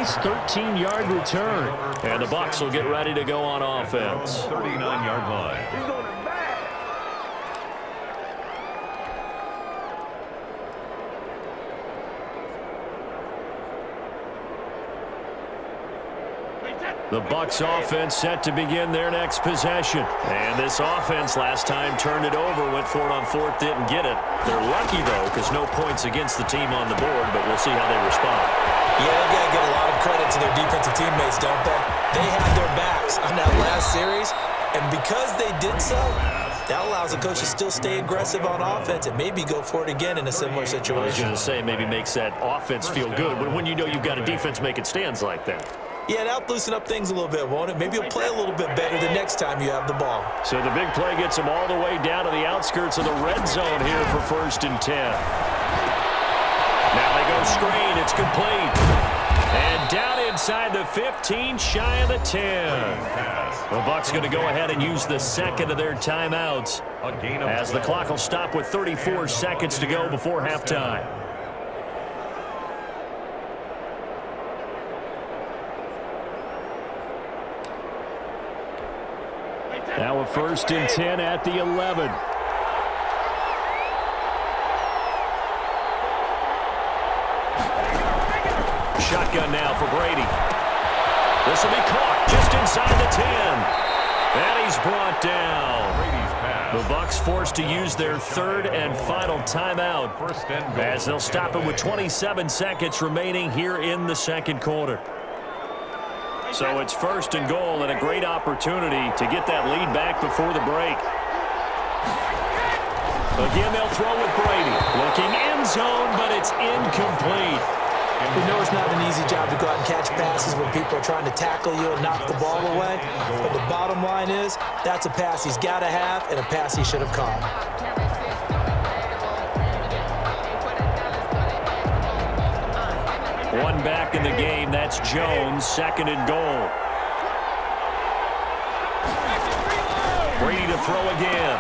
nice 13-yard return. And the Bucs will get ready to go on offense. 39-yard line. He's going to back. The Bucs offense set to begin their next possession. And this offense last time turned it over, went for it on fourth, didn't get it. They're lucky, though, because no points against the team on the board, but we'll see how they respond. Yeah, they've got to give a lot of credit to their defensive teammates, don't they? They had their backs on that last series, and because they did so, that allows the coach to still stay aggressive on offense and maybe go for it again in a similar situation. I was going to say, maybe makes that offense feel good, but when you know you've got a defense making stands like that. Yeah, that'll loosen up things a little bit, won't it? Maybe you'll play a little bit better the next time you have the ball. So the big play gets them all the way down to the outskirts of the red zone here for 1st and 10. Now they go screen. It's complete. And down inside the 15, shy of the 10. The Bucs going to go ahead and use the second of their timeouts as the clock will stop with 34 seconds to go before halftime. Now a 1st and 10 at the 11. Shotgun now for Brady. This will be caught just inside the 10. And he's brought down. The Bucs forced to use their 3rd and final timeout as they'll stop it with 27 seconds remaining here in the 2nd quarter. So it's 1st and goal and a great opportunity to get that lead back before the break. Again, they'll throw with Brady. Looking end zone, but it's incomplete. We know it's not an easy job to go out and catch passes when people are trying to tackle you and knock the ball away. But the bottom line is, that's a pass he's got to have and a pass he should have caught. One back in the game. That's Jones. 2nd and goal. Brady to throw again.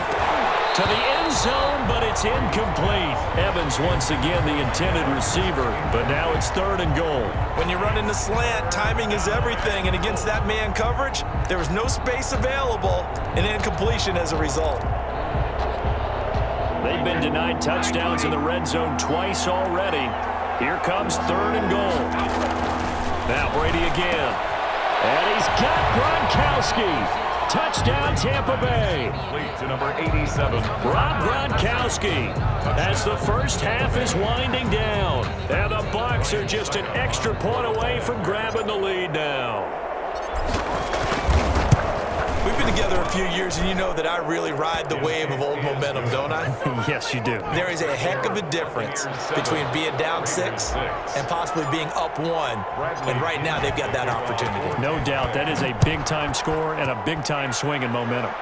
To the end zone, but it's incomplete. Evans once again the intended receiver, but now it's 3rd and goal. When you run in the slant, timing is everything, and against that man coverage, there was no space available, and incompletion as a result. They've been denied touchdowns in the red zone twice already. Here comes 3rd and goal. Now Brady again. And he's got Gronkowski. Touchdown, Tampa Bay. To number 87. Rob Gronkowski as the first half is winding down. And the Bucs are just an extra point away from grabbing the lead now. We've been together a few years, and you know that I really ride the wave of old momentum, don't I? Yes, you do. There is a heck of a difference between being down 6 and possibly being up 1. And right now, they've got that opportunity. No doubt. That is a big-time score and a big-time swing in momentum.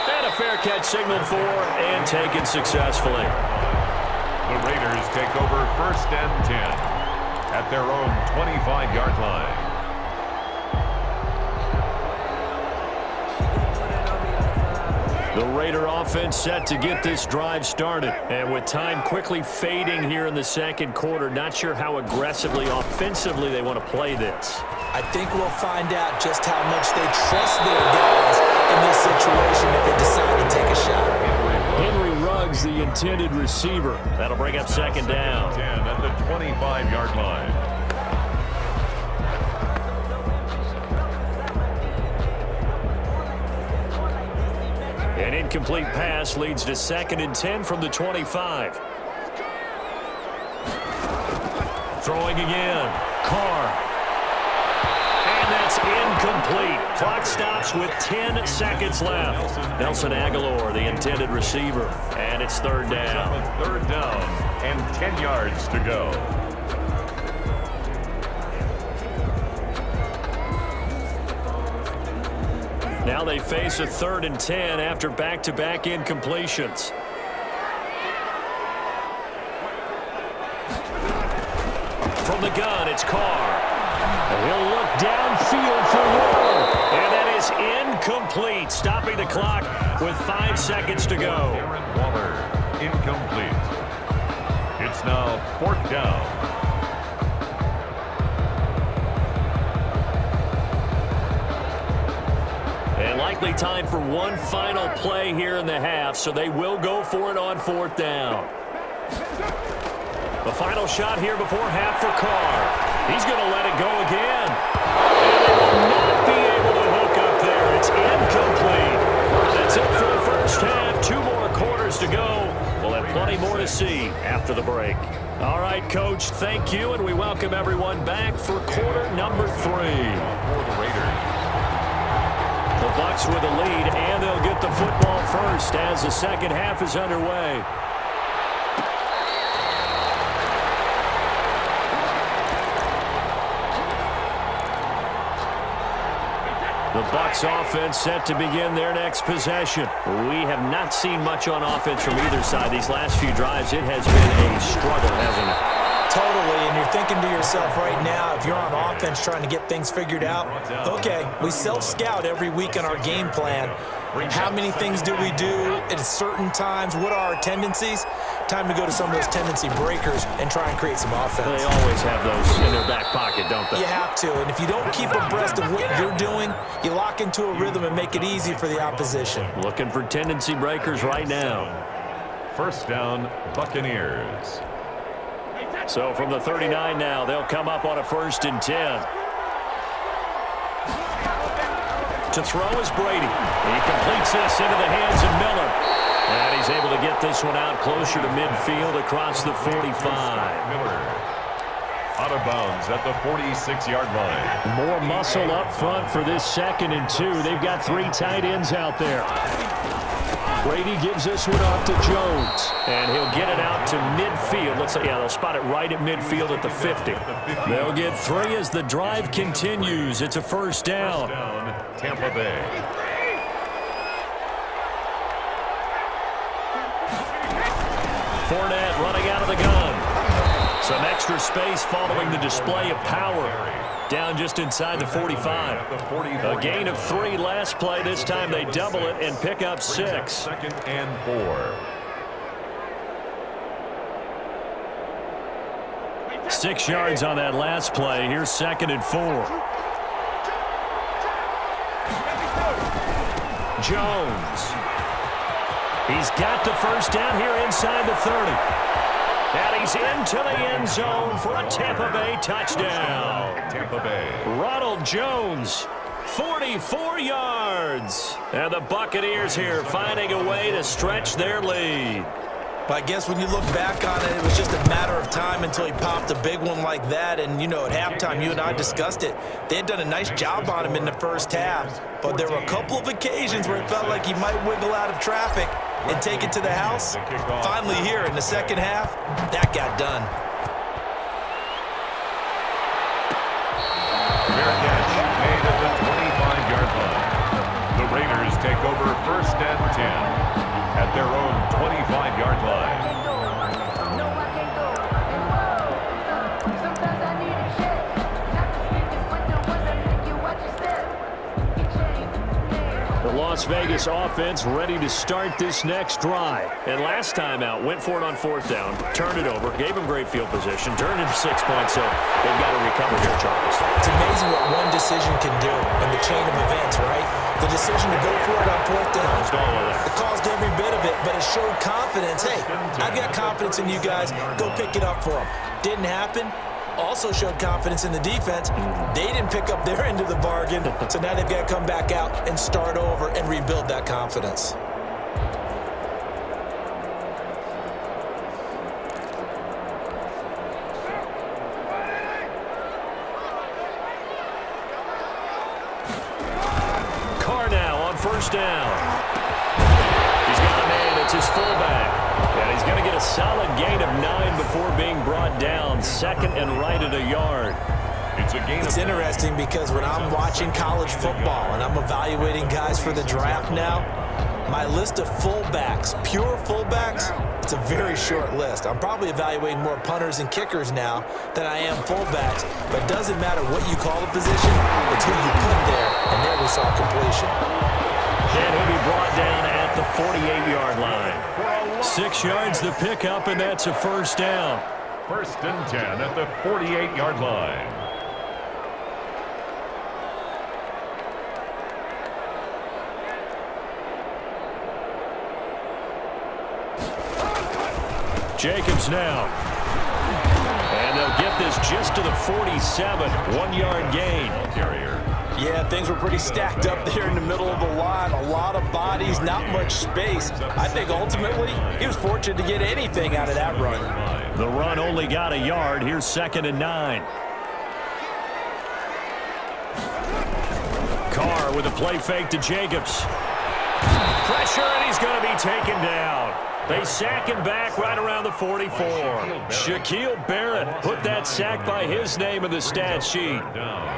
And a fair catch signaled for and taken successfully. The Raiders take over 1st and 10 at their own 25-yard line. The Raider offense set to get this drive started. And with time quickly fading here in the 2nd quarter, not sure how aggressively, offensively they want to play this. I think we'll find out just how much they trust their guys in this situation if they decide to take a shot. Henry Ruggs, the intended receiver. That'll bring up 2nd down. 10 at the 25-yard line. An incomplete pass leads to 2nd and 10 from the 25. Throwing again. Carr. And that's incomplete. Clock stops with 10 seconds left. Nelson Aguilar, the intended receiver. And it's 3rd down. 3rd down and 10 yards to go. Now they face a 3rd and 10 after back-to-back incompletions. From the gun, it's Carr. He'll look downfield for Waller. And that is incomplete, stopping the clock with 5 seconds to go. Aaron Waller, incomplete. It's now 4th down. likely time for one final play here in the half, so they will go for it on 4th down. The final shot here before half for Carr. He's going to let it go again. And they will not be able to hook up there. It's incomplete. That's it for the first half. 2 more quarters to go. We'll have plenty more to see after the break. All right, Coach, thank you, and we welcome everyone back for quarter number 3. For the Raiders. The Bucs with a lead, and they'll get the football first as the second half is underway. The Bucs offense set to begin their next possession. We have not seen much on offense from either side these last few drives. It has been a struggle, hasn't it? Totally, and you're thinking to yourself right now, if you're on offense trying to get things figured out, okay, we self-scout every week on our game plan. How many things do we do at certain times? What are our tendencies? Time to go to some of those tendency breakers and try and create some offense. They always have those in their back pocket, don't they? You have to, and if you don't keep abreast of what you're doing, you lock into a rhythm and make it easy for the opposition. Looking for tendency breakers right now. First down, Buccaneers. So from the 39 now, they'll come up on a 1st and 10. To throw is Brady. He completes this into the hands of Miller. And he's able to get this one out closer to midfield across the 45. Miller out of bounds at the 46-yard line. More muscle up front for this 2nd and 2. They've got 3 tight ends out there. Brady gives this one off to Jones, and he'll get it out to midfield. Looks like, yeah, they'll spot it right at midfield at the 50. They'll get 3 as the drive continues. It's a 1st down. Tampa Bay. Fournette running out of the gun. Some extra space following the display of power. Down just inside the 45. A gain of 3 last play. This time they double it and pick up 6. 2nd and 4. 6 yards on that last play. Here's 2nd and 4. Jones. He's got the 1st down here inside the 30. And he's into the end zone for a Tampa Bay touchdown. Tampa Bay. Ronald Jones, 44 yards. And the Buccaneers here finding a way to stretch their lead. But I guess when you look back on it, it was just a matter of time until he popped a big one like that. And, you know, at halftime, you and I discussed it. They had done a nice job on him in the first half. But there were a couple of occasions where it felt like he might wiggle out of traffic and take it to the house. Finally here in the second half, that got done. Fair catch made at the 25-yard line. The Raiders take over 1st and 10 at their own 25-yard line. The Las Vegas offense ready to start this next drive. And last time out, went for it on 4th down, turned it over, gave him great field position, turned into 6 points, so they've got to recover here, Charles. It's amazing what one decision can do in the chain of events, right? The decision to go for it on 4th down. It caused every bit of it, but it showed confidence. Hey, I've got confidence in you guys. Go pick it up for them. Didn't happen. Also showed confidence in the defense. They didn't pick up their end of the bargain, so now they've got to come back out and start over and rebuild that confidence. Carr now on 1st down. He's got a man. It's his fullback. And he's going to get a solid gain of 9 before being brought down. 2nd and right at a yard. It's interesting because when I'm watching college football and I'm evaluating guys for the draft now, my list of fullbacks, pure fullbacks, it's a very short list. I'm probably evaluating more punters and kickers now than I am fullbacks, but it doesn't matter what you call the position, it's who you put there, and there we saw completion. And he'll be brought down at the 48-yard line. 6 yards the pickup, and that's a 1st down. 1st and 10 at the 48-yard line. Jacobs now. And they'll get this just to the 47, 1-yard gain. Yeah, things were pretty stacked up there in the middle of the line. A lot of bodies, not much space. I think ultimately he was fortunate to get anything out of that run. The run only got a yard. Here's 2nd and 9. Carr with a play fake to Jacobs. Pressure, and he's going to be taken down. They sack him back right around the 44. Shaquille Barrett put that sack by his name in the stat sheet.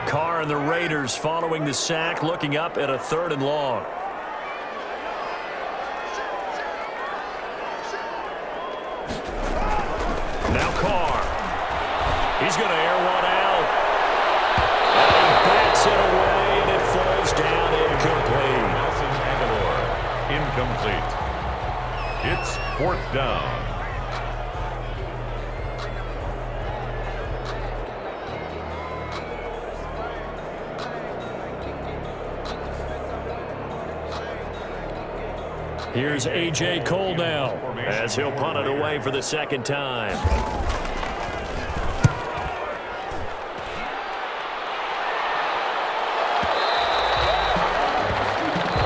Carr and the Raiders following the sack, looking up at a 3rd and long. Now Carr. He's going to air one out. And he bats it away, and it falls down incomplete. Incomplete. It's 4th down. Here's A.J. Cole now, as he'll punt it away for the 2nd time.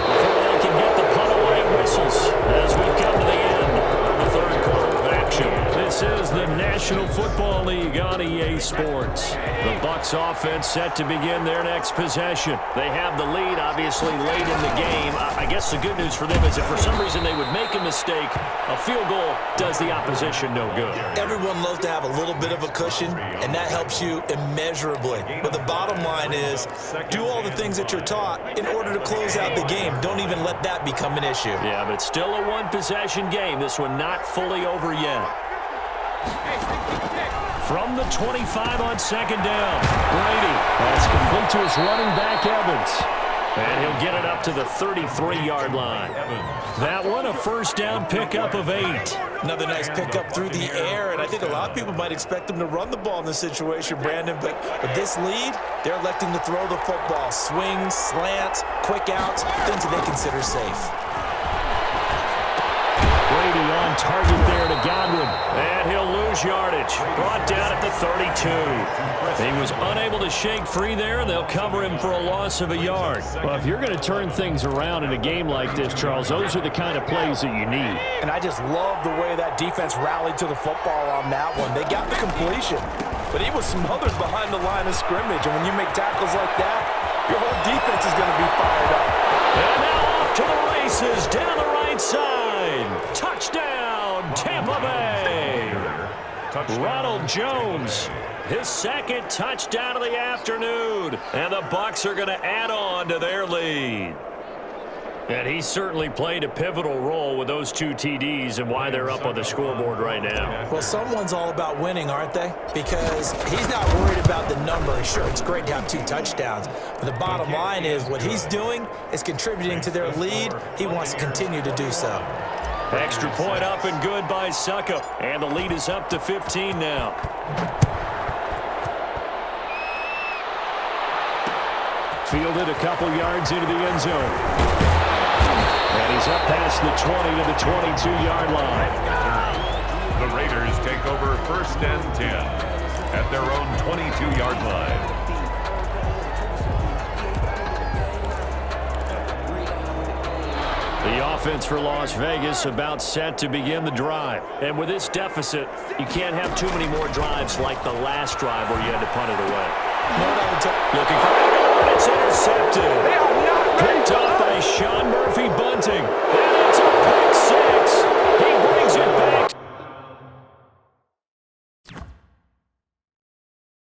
Before they can get the punt away whistles, as we've come to the end of the 3rd quarter of action. This is the National Football League on EA Sports. The Bucs offense set to begin their next possession. They have the lead, obviously, late in the game. I guess the good news for them is if for some reason they would make a mistake, a field goal does the opposition no good. Everyone loves to have a little bit of a cushion, and that helps you immeasurably. But the bottom line is, do all the things that you're taught in order to close out the game. Don't even let that become an issue. Yeah, but still a one-possession game. This one not fully over yet. From the 25 on 2nd down, Brady has complete to his running back, Evans. And he'll get it up to the 33-yard line. That one, a 1st down pickup of 8. Another nice pickup through the air, and I think a lot of people might expect them to run the ball in this situation, Brandon, but with this lead, they're electing to throw the football. Swings, slants, quick outs, things that they consider safe. Brady on target there to Godwin, and he'll lose yardage. Brought down at the 32. He was unable to shake free there, and they'll cover him for a loss of a yard. Well, if you're going to turn things around in a game like this, Charles, those are the kind of plays that you need. And I just love the way that defense rallied to the football on that one. They got the completion, but he was smothered behind the line of scrimmage, and when you make tackles like that, your whole defense is going to be fired up. And now off to the races down the right side. Touchdown, Tampa Bay. Ronald Jones, his 2nd touchdown of the afternoon. And the Bucs are going to add on to their lead. And he certainly played a pivotal role with those 2 TDs and why they're up on the scoreboard right now. Well, someone's all about winning, aren't they? Because he's not worried about the number. Sure, it's great to have 2 touchdowns. But the bottom line is what he's doing is contributing to their lead. He wants to continue to do so. Extra point up and good by Suckup. And the lead is up to 15 now. Fielded a couple yards into the end zone. And he's up past the 20 to the 22-yard line. The Raiders take over 1st and 10 at their own 22-yard line. The offense for Las Vegas about set to begin the drive. And with this deficit, you can't have too many more drives like the last drive where you had to punt it away. Looking for it, it's intercepted. Picked up by Sean Murphy-Bunting.